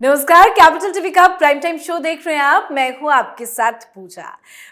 नमस्कार, capital TV का prime time show देख रहे हैं आप। मैं हूं आपके साथ पूजा।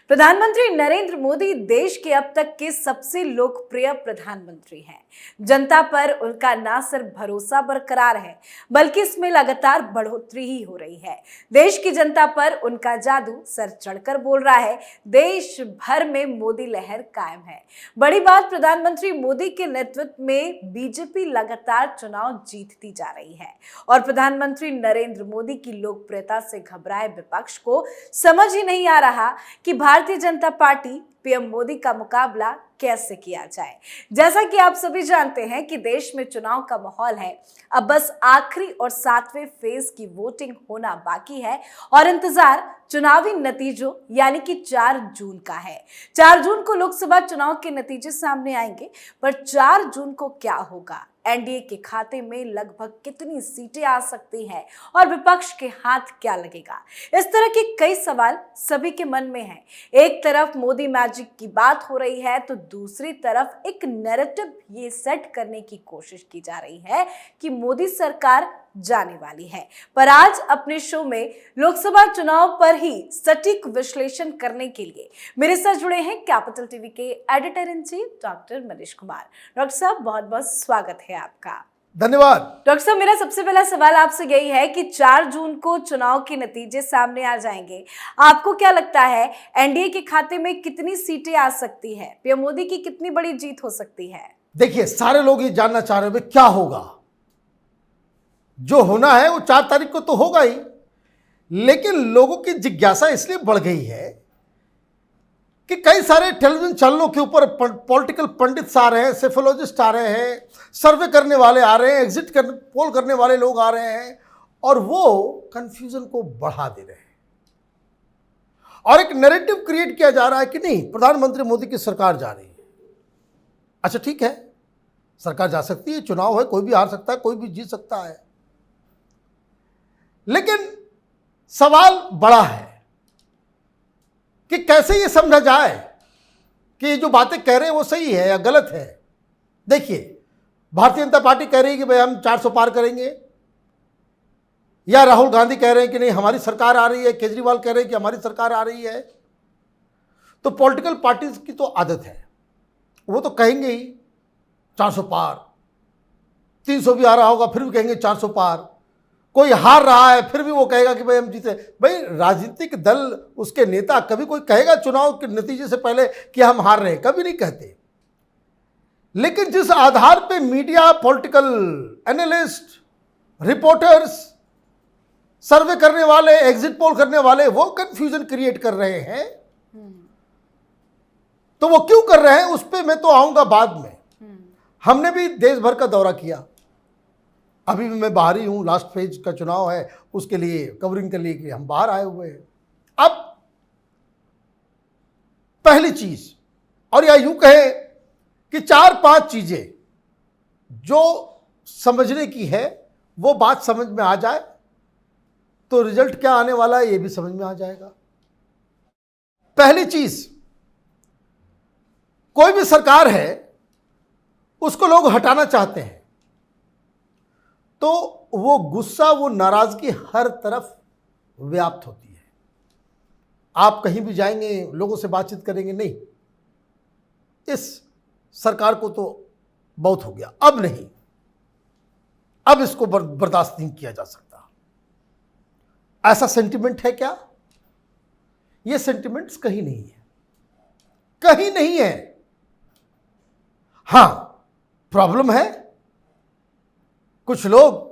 प्रधानमंत्री नरेंद्र मोदी देश के अब तक के सबसे लोकप्रिय प्रधानमंत्री हैं। जनता पर उनका ना सिर्फ भरोसा बरकरार है, बल्कि इसमें लगातार बढ़ोतरी ही हो रही है। देश की जनता पर उनका जादू सर चढ़कर बोल रहा है। देश भर में मोदी लहर कायम है। बड़ी बात, प्रधानमंत्री मोदी के नेतृत्व में बीजेपी लगातार चुनाव जीतती जा रही है और प्रधानमंत्री नरेंद्र मोदी की लोकप्रियता से घबराए विपक्ष को समझ ही नहीं आ रहा कि भारतीय जनता पार्टी पीएम मोदी का मुकाबला कैसे किया जाए। जैसा कि आप सभी जानते हैं कि देश में चुनाव का माहौल है। अब बस आखिरी और 7वें फेज की वोटिंग होना बाकी है और इंतजार चुनावी नतीजों यानी कि 4 जून का है। 4 जून को लोकसभा चुनाव के नतीजे सामने आएंगे, पर 4 जून को क्या होगा, एनडीए के खाते में लगभग कितनी सीटें आ सकती हैं और विपक्ष के हाथ क्या लगेगा, इस तरह के कई सवाल सभी के मन में हैं। एक तरफ मोदी मैजिक की बात हो रही है तो दूसरी तरफ एक नैरेटिव ये सेट करने की कोशिश की जा रही है कि मोदी सरकार जाने वाली है। पर आज अपने शो में लोकसभा चुनाव पर ही सटीक विश्लेषण करने के लिए मेरे साथ जुड़े हैं कैपिटल टीवी के editor in chief doctor Manish Kumar. Doctor साहब, बहुत बहुत स्वागत है आपका। धन्यवाद। डॉक्टर साहब, मेरा सबसे पहला सवाल आपसे यही है कि 4 जून को चुनाव के नतीजे सामने आ जाएंगे। आपको क्या लगता है, एनडीए के खाते में कितनी सीटें आ सकती है? पीएम मोदी की कितनी बड़ी जीत हो सकती है? देखिए, सारे लोग ये जानना चाह रहे हैं क्या होगा। जो होना है वो 4 तारीख को तो होगा ही, लेकिन लोगों की जिज्ञासा इसलिए बढ़ गई है कि कई सारे टेलीविजन चैनलों के ऊपर पॉलिटिकल पंडित्स आ रहे हैं, सेफोलॉजिस्ट आ रहे हैं, सर्वे करने वाले आ रहे हैं, पोल करने वाले लोग आ रहे हैं और वो कंफ्यूजन को बढ़ा दे रहे हैं और एक नैरेटिव क्रिएट किया जा रहा है कि नहीं, प्रधानमंत्री मोदी की सरकार जा रही है। अच्छा, ठीक है, सरकार जा सकती है, चुनाव है, कोई भी हार सकता है, कोई भी जीत सकता है, लेकिन सवाल बड़ा है कि कैसे ये समझा जाए कि ये जो बातें कह रहे हैं वो सही है या गलत है। देखिए, भारतीय जनता पार्टी कह रही है कि भाई हम 400 पार करेंगे, या राहुल गांधी कह रहे हैं कि नहीं हमारी सरकार आ रही है, केजरीवाल कह रहे हैं कि हमारी सरकार आ रही है। तो पॉलिटिकल पार्टीज की तो आदत है, वो तो कहेंगे ही 400 पार, 300 भी आ रहा होगा फिर भी कहेंगे 400 पार। कोई हार रहा है फिर भी वो कहेगा कि भाई हम जीते। भाई, राजनीतिक दल, उसके नेता कभी कोई कहेगा चुनाव के नतीजे से पहले कि हम हार रहे हैं? कभी नहीं कहते। लेकिन जिस आधार पे मीडिया, पॉलिटिकल एनालिस्ट, रिपोर्टर्स, सर्वे करने वाले, एग्जिट पोल करने वाले वो कंफ्यूजन क्रिएट कर रहे हैं, तो वो क्यों कर रहे हैं उस पर मैं तो आऊंगा बाद में। हमने भी देश भर का दौरा किया, अभी भी मैं बाहर ही हूँ, लास्ट फेज का चुनाव है, उसके लिए कवरिंग के लिए कि हम बाहर आए हुए हैं। अब पहली चीज, और या यूं कहे कि 4-5 चीजें जो समझने की है, वो बात समझ में आ जाए तो रिजल्ट क्या आने वाला है ये भी समझ में आ जाएगा। पहली चीज, कोई भी सरकार है उसको लोग हटाना चाहते हैं तो वो गुस्सा, वो नाराजगी हर तरफ व्याप्त होती है। आप कहीं भी जाएंगे, लोगों से बातचीत करेंगे, नहीं इस सरकार को तो बहुत हो गया, अब नहीं, अब इसको बर्दाश्त नहीं किया जा सकता। ऐसा सेंटिमेंट है क्या? ये सेंटिमेंट्स कहीं नहीं है, कहीं नहीं है। हां, प्रॉब्लम है, कुछ लोग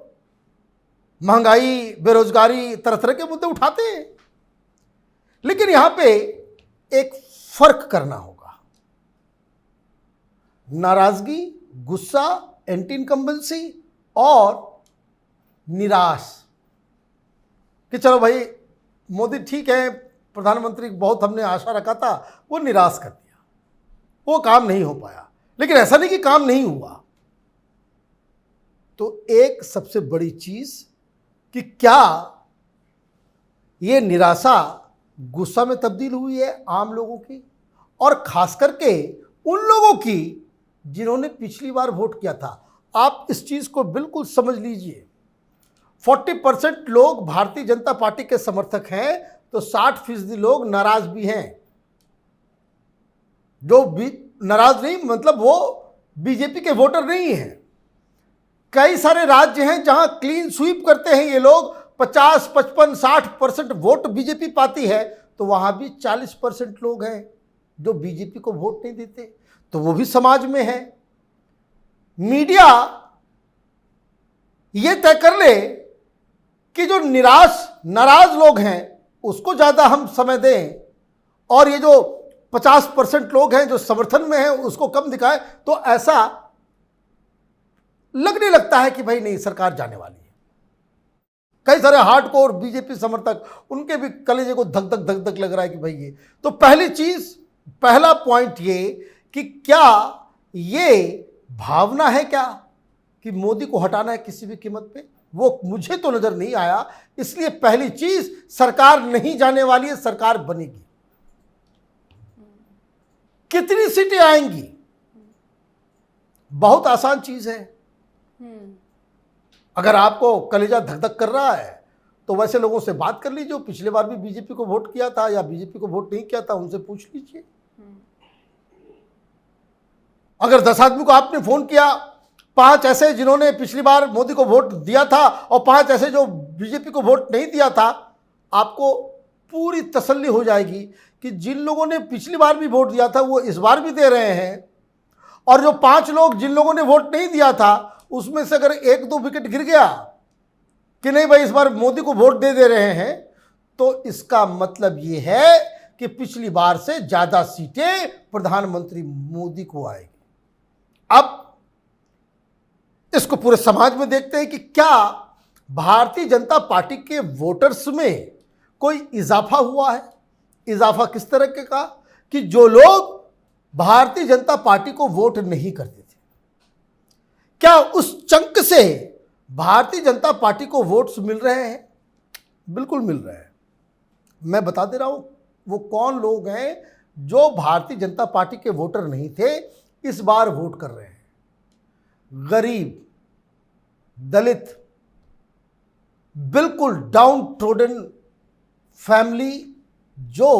महंगाई, बेरोजगारी, तरह तरह के मुद्दे उठाते हैं, लेकिन यहां पे एक फर्क करना होगा। नाराजगी, गुस्सा, एंटी इनकम्बेंसी और निराश कि चलो भाई मोदी ठीक है, प्रधानमंत्री बहुत हमने आशा रखा था, वो निराश कर दिया, वो काम नहीं हो पाया। लेकिन ऐसा नहीं कि काम नहीं हुआ। तो एक सबसे बड़ी चीज कि क्या ये निराशा गुस्सा में तब्दील हुई है आम लोगों की, और खास करके उन लोगों की जिन्होंने पिछली बार वोट किया था। आप इस चीज को बिल्कुल समझ लीजिए, 40% लोग भारतीय जनता पार्टी के समर्थक हैं, तो 60% लोग नाराज भी हैं। जो भी नाराज नहीं मतलब वो बीजेपी के वोटर नहीं हैं। कई सारे राज्य हैं जहां क्लीन स्वीप करते हैं ये लोग, 50, 55, 60% वोट बीजेपी पाती है, तो वहां भी 40% लोग हैं जो बीजेपी को वोट नहीं देते, तो वो भी समाज में है। मीडिया ये तय कर ले कि जो नाराज लोग हैं उसको ज्यादा हम समय दें, और ये जो 50% लोग हैं जो समर्थन में हैं उसको कम दिखाएं, तो ऐसा लगने लगता है कि भाई नहीं, सरकार जाने वाली है। कई सारे हार्डकोर बीजेपी समर्थक, उनके भी कलेजे को धक धक धक धक लग रहा है कि भाई ये तो पहला पॉइंट ये कि क्या ये भावना है क्या कि मोदी को हटाना है किसी भी कीमत पे, वो मुझे तो नजर नहीं आया। इसलिए पहली चीज, सरकार नहीं जाने वाली है, सरकार बनेगी। कितनी सीटें आएंगी, बहुत आसान चीज है। अगर आपको कलेजा धक धक कर रहा है तो वैसे लोगों से बात कर लीजिए, पिछले बार भी बीजेपी को वोट किया था या बीजेपी को वोट नहीं किया था, उनसे पूछ लीजिए। अगर 10 आदमी को आपने फोन किया, 5 ऐसे जिन्होंने पिछली बार मोदी को वोट दिया था और 5 ऐसे जो बीजेपी को वोट नहीं दिया था, आपको पूरी तसल्ली हो जाएगी कि जिन लोगों ने पिछली बार भी वोट दिया था वो इस बार भी दे रहे हैं, और जो 5 लोग जिन लोगों ने वोट नहीं दिया था उसमें से अगर 1-2 विकेट गिर गया कि नहीं भाई इस बार मोदी को वोट दे रहे हैं, तो इसका मतलब ये है कि पिछली बार से ज्यादा सीटें प्रधानमंत्री मोदी को आएगी। अब इसको पूरे समाज में देखते हैं कि क्या भारतीय जनता पार्टी के वोटर्स में कोई इजाफा हुआ है। इजाफा किस तरह के का कि जो लोग भारतीय जनता पार्टी को वोट नहीं करते थे, क्या उस चंक से भारतीय जनता पार्टी को वोट्स मिल रहे हैं? बिल्कुल मिल रहे हैं। मैं बता दे रहा हूं वो कौन लोग हैं जो भारतीय जनता पार्टी के वोटर नहीं थे, इस बार वोट कर रहे हैं। गरीब, दलित, बिल्कुल डाउन ट्रोडन फैमिली, जो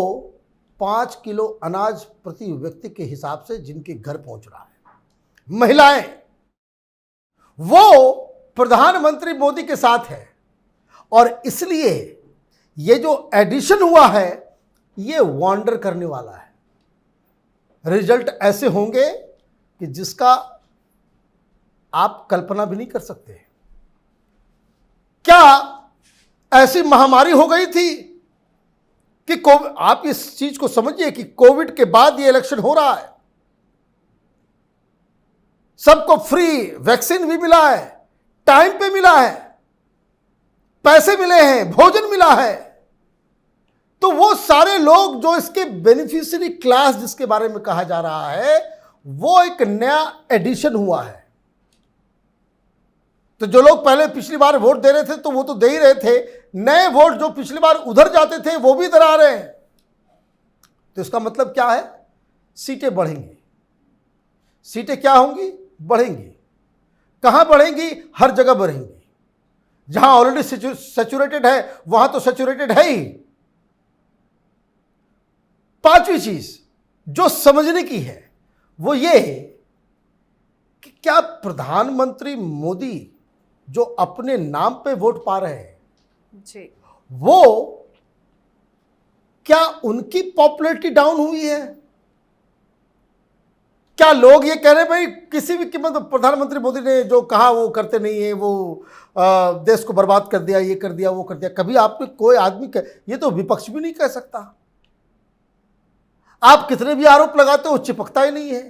5 किलो अनाज प्रति व्यक्ति के हिसाब से जिनके घर पहुंच रहा है, महिलाएं, वो प्रधानमंत्री मोदी के साथ है। और इसलिए ये जो एडिशन हुआ है ये वॉन्डर करने वाला है। रिजल्ट ऐसे होंगे कि जिसका आप कल्पना भी नहीं कर सकते। क्या ऐसी महामारी हो गई थी कि आप इस चीज को समझिए कि कोविड के बाद ये इलेक्शन हो रहा है, सबको फ्री वैक्सीन भी मिला है, टाइम पे मिला है, पैसे मिले हैं, भोजन मिला है, तो वो सारे लोग जो इसके बेनिफिशियरी क्लास जिसके बारे में कहा जा रहा है, वो एक नया एडिशन हुआ है। तो जो लोग पहले पिछली बार वोट दे रहे थे तो वो तो दे ही रहे थे, नए वोट जो पिछली बार उधर जाते थे वो भी इधर आ रहे हैं। तो इसका मतलब क्या है? सीटें बढ़ेंगी। सीटें क्या होंगी? बढ़ेंगी। कहां बढ़ेंगी? हर जगह बढ़ेंगी। जहां ऑलरेडी सैचुरेटेड है वहां तो सैचुरेटेड है ही। 5वीं चीज जो समझने की है वो ये है कि क्या प्रधानमंत्री मोदी जो अपने नाम पे वोट पा रहे हैं जी, वो क्या उनकी पॉपुलैरिटी डाउन हुई है? क्या लोग ये कह रहे हैं भाई किसी भी कीमत पर प्रधानमंत्री मोदी ने जो कहा वो करते नहीं है, वो देश को बर्बाद कर दिया, ये कर दिया, वो कर दिया। कभी आपने कोई आदमी ये तो विपक्ष भी नहीं कह सकता। आप कितने भी आरोप लगाते हो चिपकता ही नहीं है।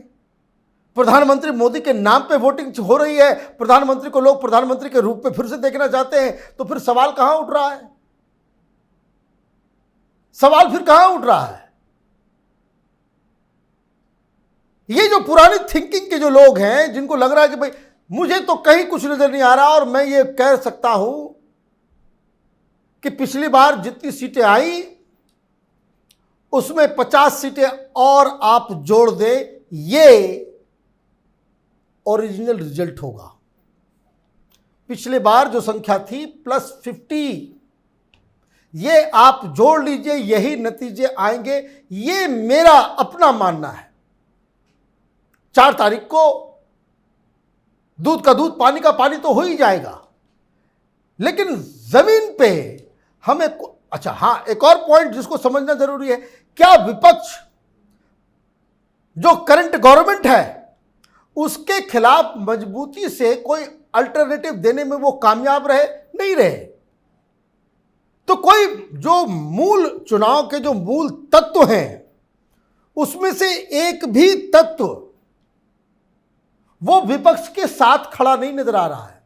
प्रधानमंत्री मोदी के नाम पे वोटिंग हो रही है, प्रधानमंत्री को लोग प्रधानमंत्री के रूप में फिर से देखना चाहते हैं, तो फिर सवाल कहां उठ रहा है? सवाल फिर कहां उठ रहा है? ये जो पुरानी थिंकिंग के जो लोग हैं जिनको लग रहा है कि भाई मुझे तो कहीं कुछ नजर नहीं आ रहा और मैं ये कह सकता हूं कि पिछली बार जितनी सीटें आई उसमें 50 सीटें और आप जोड़ दें, ये ओरिजिनल रिजल्ट होगा। पिछले बार जो संख्या थी +50, ये आप जोड़ लीजिए, यही नतीजे आएंगे, ये मेरा अपना मानना है। 4 तारीख को दूध का दूध पानी का पानी तो हो ही जाएगा, लेकिन जमीन पे हमें अच्छा हाँ, एक और पॉइंट जिसको समझना जरूरी है, क्या विपक्ष जो करंट गवर्नमेंट है उसके खिलाफ मजबूती से कोई अल्टरनेटिव देने में वो कामयाब रहे? नहीं रहे। तो कोई जो मूल चुनाव के जो मूल तत्व हैं उसमें से एक भी तत्व वो विपक्ष के साथ खड़ा नहीं नजर आ रहा है।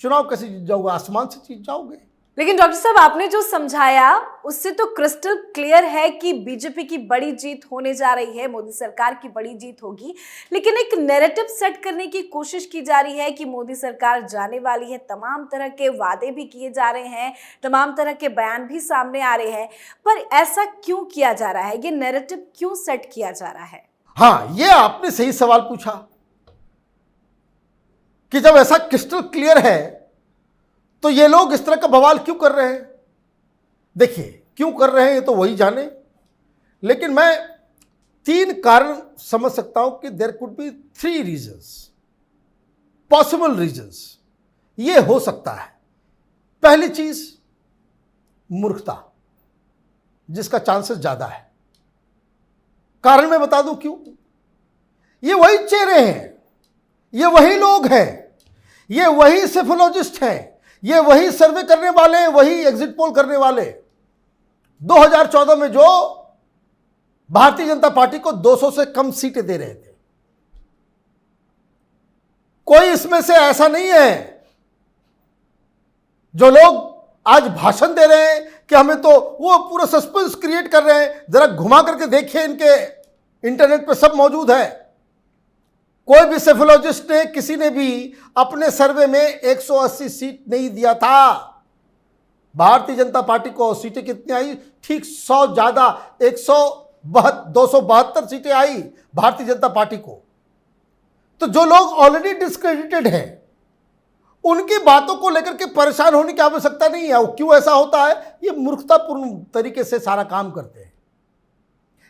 चुनाव कैसे जीत जाओगे? आसमान से जीत जाओगे? लेकिन डॉक्टर साहब, आपने जो समझाया उससे तो क्रिस्टल क्लियर है कि बीजेपी की बड़ी जीत होने जा रही है, मोदी सरकार की बड़ी जीत होगी। लेकिन एक नैरेटिव सेट करने की कोशिश की जा रही है कि मोदी सरकार जाने वाली है, तमाम तरह के वादे भी किए जा रहे हैं, तमाम तरह के बयान भी सामने आ रहे हैं, पर ऐसा क्यों किया जा रहा है? ये नैरेटिव क्यों सेट किया जा रहा है? हाँ, ये आपने सही सवाल पूछा कि जब ऐसा क्रिस्टल क्लियर है तो ये लोग इस तरह का बवाल क्यों कर रहे हैं? देखिए, क्यों कर रहे हैं ये तो वही जाने, लेकिन मैं 3 कारण समझ सकता हूं कि there could be 3 reasons, possible reasons. ये हो सकता है। पहली चीज, मूर्खता, जिसका चांसेस ज्यादा है। कारण मैं बता दूं क्यों। ये वही चेहरे हैं, ये वही लोग हैं, ये वही सेफोलॉजिस्ट हैं, ये वही सर्वे करने वाले हैं, वही एग्जिट पोल करने वाले। 2014 में जो भारतीय जनता पार्टी को 200 से कम सीटें दे रहे थे, कोई इसमें से ऐसा नहीं है जो लोग आज भाषण दे रहे हैं कि हमें तो वो पूरा सस्पेंस क्रिएट कर रहे हैं। जरा घुमा करके देखिए, इनके इंटरनेट पे सब मौजूद है। कोई भी सेफोलॉजिस्ट ने, किसी ने भी अपने सर्वे में 180 सीट नहीं दिया था। भारतीय जनता पार्टी को सीटें कितनी आई? ठीक 100 ज्यादा, 272 सीटें आई भारतीय जनता पार्टी को। तो जो लोग ऑलरेडी डिस्क्रेडिटेड हैं उनकी बातों को लेकर के परेशान होने की आवश्यकता नहीं है। क्यों ऐसा होता है? ये मूर्खतापूर्ण तरीके से सारा काम करते हैं।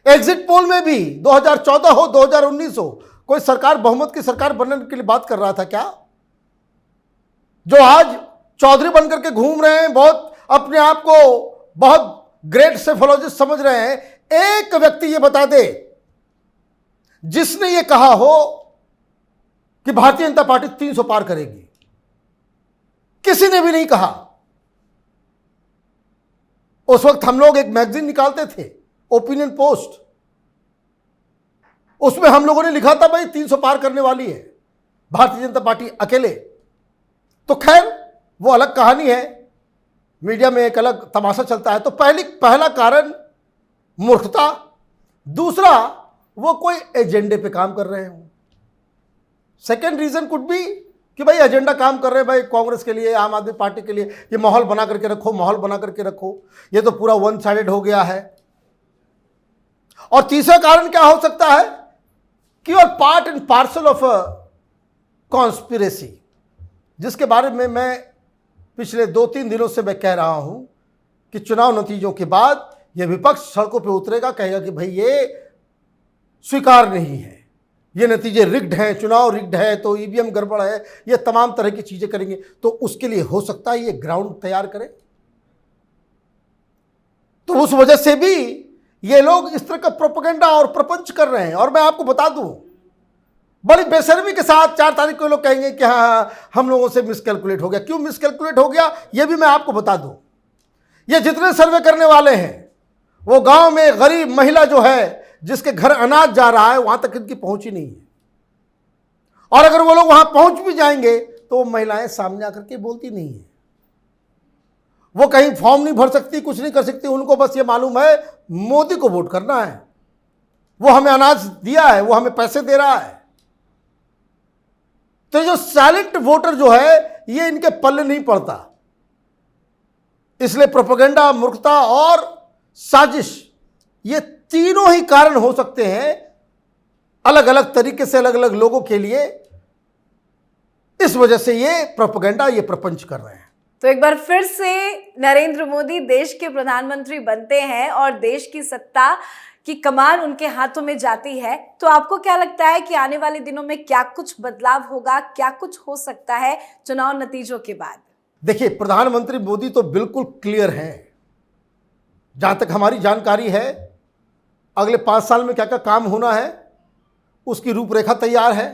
एग्जिट पोल में भी 2014 हो, 2019 हो, कोई सरकार, बहुमत की सरकार बनने के लिए बात कर रहा था क्या? जो आज चौधरी बनकर के घूम रहे हैं, बहुत अपने आप को बहुत ग्रेट सेफोलॉजिस्ट समझ रहे हैं, एक व्यक्ति ये बता दे जिसने ये कहा हो कि भारतीय जनता पार्टी 300 पार करेगी? किसी ने भी नहीं कहा। उस वक्त हम लोग एक मैगजीन निकालते थे, ओपिनियन पोस्ट, उसमें हम लोगों ने लिखा था भाई 300 पार करने वाली है भारतीय जनता पार्टी अकेले। तो खैर वो अलग कहानी है, मीडिया में एक अलग तमाशा चलता है। तो पहला कारण मूर्खता। दूसरा, वो कोई एजेंडे पे काम कर रहे हो। सेकेंड रीजन कुड बी कि भाई एजेंडा काम कर रहे हैं भाई कांग्रेस के लिए, आम आदमी पार्टी के लिए, ये माहौल बना करके रखो, माहौल बना करके रखो, ये तो पूरा वन साइडेड हो गया है। और तीसरा कारण क्या हो सकता है कि you are part and parcel of a conspiracy, जिसके बारे में मैं पिछले 2-3 दिनों से मैं कह रहा हूं कि चुनाव नतीजों के बाद यह विपक्ष सड़कों पे उतरेगा, कहेगा कि भाई ये स्वीकार नहीं है, ये नतीजे रिग्ड हैं, चुनाव रिग्ड है, तो ईवीएम गड़बड़ है, ये तमाम तरह की चीजें करेंगे। तो उसके लिए हो सकता है ये ग्राउंड तैयार करें। तो उस वजह से भी ये लोग इस तरह का प्रोपेगेंडा और प्रपंच कर रहे हैं। और मैं आपको बता दूं, बड़ी बेशर्मी के साथ 4 तारीख को लोग कहेंगे कि हाँ हम लोगों से मिसकैलकुलेट हो गया। क्यों मिसकैलकुलेट हो गया ये भी मैं आपको बता दूं। ये जितने सर्वे करने वाले हैं, वो गांव में गरीब महिला जो है जिसके घर अनाज जा रहा है, वहां तक इनकी पहुंच ही नहीं है। और अगर वो लोग वहां पहुंच भी जाएंगे तो वो महिलाएं सामने आकर के बोलती नहीं है। वो कहीं फॉर्म नहीं भर सकती, कुछ नहीं कर सकती। उनको बस ये मालूम है मोदी को वोट करना है, वो हमें अनाज दिया है, वो हमें पैसे दे रहा है। तो जो साइलेंट वोटर जो है ये इनके पल्ले नहीं पड़ता। इसलिए प्रोपेगेंडा, मूर्खता और साजिश, ये तीनों ही कारण हो सकते हैं अलग अलग तरीके से अलग अलग लोगों के लिए इस वजह से ये प्रोपेगेंडा, ये प्रपंच कर रहे हैं। तो एक बार फिर से नरेंद्र मोदी देश के प्रधानमंत्री बनते हैं और देश की सत्ता की कमान उनके हाथों में जाती है, तो आपको क्या लगता है कि आने वाले दिनों में क्या कुछ बदलाव होगा, क्या कुछ हो सकता है चुनाव नतीजों के बाद? देखिए, प्रधानमंत्री मोदी तो बिल्कुल क्लियर हैं। जहां तक हमारी जानकारी है, अगले 5 साल में क्या क्या काम होना है उसकी रूपरेखा तैयार है,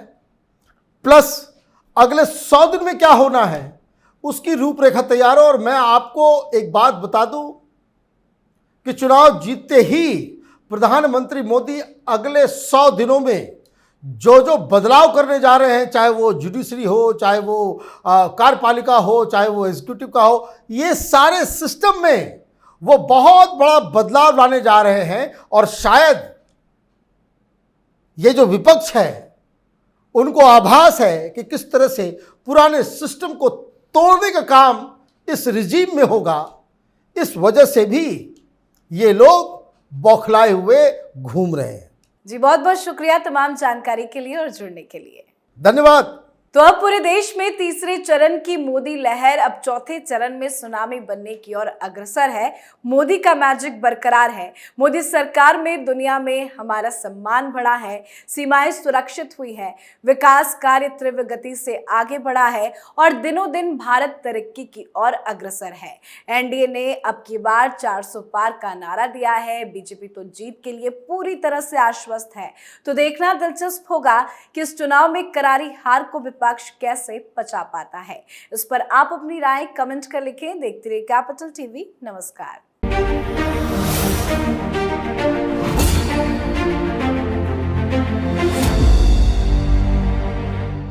प्लस अगले 100 दिन में क्या होना है उसकी रूपरेखा तैयार है। और मैं आपको एक बात बता दूं कि चुनाव जीतते ही प्रधानमंत्री मोदी अगले 100 दिनों में जो जो बदलाव करने जा रहे हैं, चाहे वो जुडिशरी हो, चाहे वो कार्यपालिका हो, चाहे वो एग्जीक्यूटिव का हो, ये सारे सिस्टम में वो बहुत बड़ा बदलाव लाने जा रहे हैं। और शायद ये जो विपक्ष है उनको आभास है कि किस तरह से पुराने सिस्टम को तोड़ने का काम इस रिजीम में होगा। इस वजह से भी ये लोग बौखलाए हुए घूम रहे हैं। जी, बहुत बहुत शुक्रिया तमाम जानकारी के लिए और जुड़ने के लिए। धन्यवाद। तो अब पूरे देश में तीसरे चरण की मोदी लहर अब चौथे चरण में सुनामी बनने की ओर अग्रसर है। मोदी का मैजिक बरकरार है। मोदी सरकार में दुनिया में हमारा सम्मान बढ़ा है, सीमाएं सुरक्षित हुई है, विकास कार्य तीव्र गति से आगे बढ़ा है और दिनों दिन भारत तरक्की की ओर अग्रसर है। एनडीए ने अब की बार 400 पार का नारा दिया है। बीजेपी तो जीत के लिए पूरी तरह से आश्वस्त है। तो देखना दिलचस्प होगा कि इस चुनाव में करारी हार को विपक्ष कैसे पचा पाता है। इस पर आप अपनी राय कमेंट कर लिखें। देखते रहिए कैपिटल टीवी। नमस्कार।